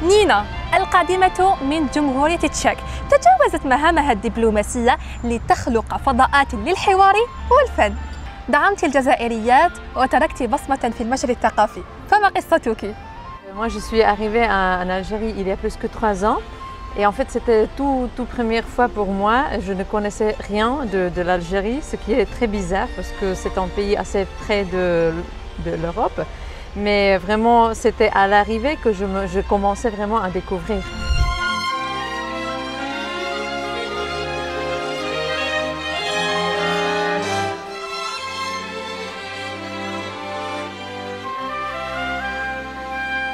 نينا القادمة من جمهورية تشيك تجاوزت مهامها الدبلوماسية لتخلق فضاءات للحوار والفن. دعمت الجزائريات وتركت بصمة في المجال الثقافي، فما قصتك؟ Moi, je suis arrivée en Algérie il y a plus que 3 ans. Et en fait, c'était toute première fois pour moi. Je ne connaissais rien de l'Algérie, ce qui est très bizarre parce que c'est un pays assez près de l'Europe. Mais vraiment, c'était à l'arrivée que je commençais vraiment à découvrir.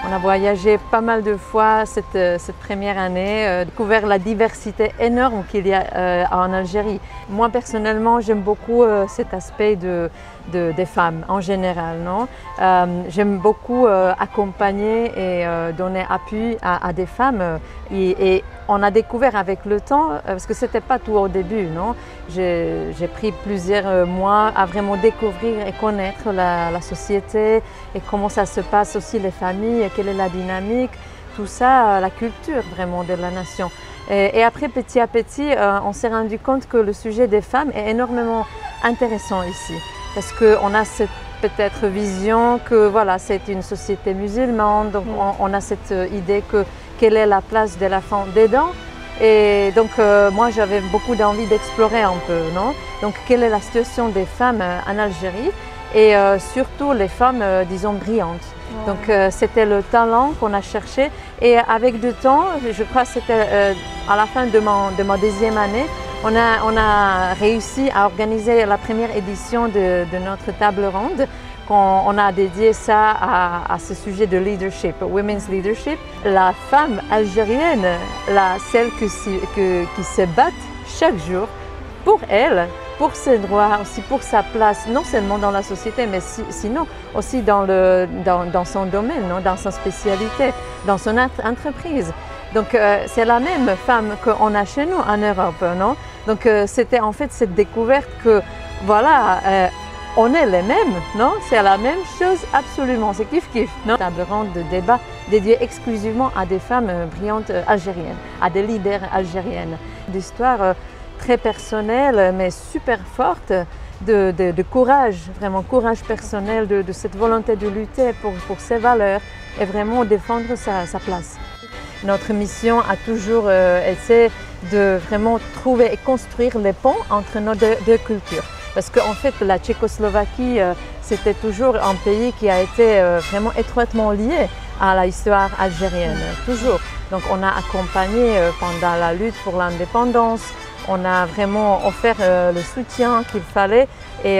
On a voyagé pas mal de fois cette première année, découvert la diversité énorme qu'il y a en Algérie. Moi personnellement, j'aime beaucoup cet aspect des femmes en général. J'aime beaucoup accompagner et donner appui à des femmes. Et on a découvert avec le temps, parce que ce n'était pas tout au début, j'ai pris plusieurs mois à vraiment découvrir et connaître la société et comment ça se passe aussi les familles, et quelle est la dynamique, tout ça, la culture vraiment de la nation. Et après, petit à petit, on s'est rendu compte que le sujet des femmes est énormément intéressant ici, parce qu'on a cette peut-être vision que voilà, c'est une société musulmane, donc on a cette idée que quelle est la place de la femme dedans. Et donc moi j'avais beaucoup d'envie d'explorer un peu, donc quelle est la situation des femmes en Algérie et surtout les femmes, disons, brillantes. Donc c'était le talent qu'on a cherché et avec du temps, je crois que c'était à la fin de ma deuxième année, on a réussi à organiser la première édition de notre table ronde. On a dédié ça à ce sujet de leadership, women's leadership. La femme algérienne, celle qui se bat chaque jour pour elle, pour ses droits, aussi pour sa place, non seulement dans la société, mais sinon aussi dans son domaine, dans sa spécialité, dans son entreprise. Donc c'est la même femme qu'on a chez nous en Europe, Donc c'était en fait cette découverte que voilà, on est les mêmes, C'est la même chose absolument, c'est kiff-kiff, Table ronde de débat dédiée exclusivement à des femmes brillantes algériennes, à des leaders algériennes. D'histoire très personnelle mais super forte, de courage, vraiment courage personnel, de cette volonté de lutter pour ses valeurs et vraiment défendre sa place. Notre mission a toujours été de vraiment trouver et construire les ponts entre nos deux cultures. Parce qu'en fait, la Tchécoslovaquie, c'était toujours un pays qui a été vraiment étroitement lié à l'histoire algérienne, toujours. Donc on a accompagné pendant la lutte pour l'indépendance, on a vraiment offert le soutien qu'il fallait et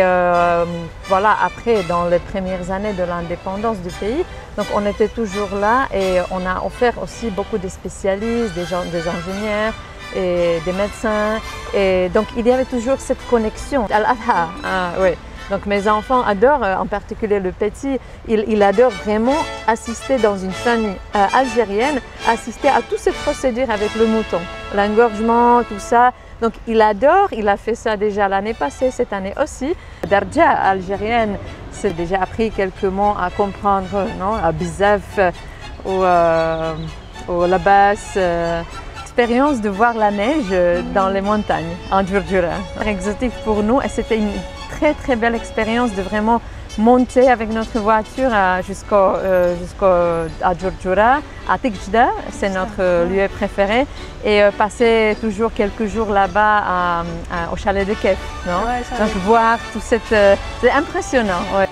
voilà, après, dans les premières années de l'indépendance du pays, donc on était toujours là et on a offert aussi beaucoup de spécialistes, des ingénieurs, et des médecins, et donc il y avait toujours cette connexion. Al-Adha, oui. Donc mes enfants adorent, en particulier le petit, il adore vraiment assister dans une famille algérienne, assister à toute cette procédure avec le mouton, l'engorgement, tout ça. Donc il adore, il a fait ça déjà l'année passée, cette année aussi. Darja algérienne, c'est déjà appris quelques mots à comprendre, à Bizaf ou Labas. Expérience de voir la neige dans les montagnes en Djurdjura. Très exotique pour nous et c'était une très belle expérience de vraiment monter avec notre voiture jusqu'à Djurdjura, à Tiqjda, c'est notre lieu préféré, et passer toujours quelques jours là-bas au chalet de Kef. Donc voir tout c'est impressionnant. Ouais.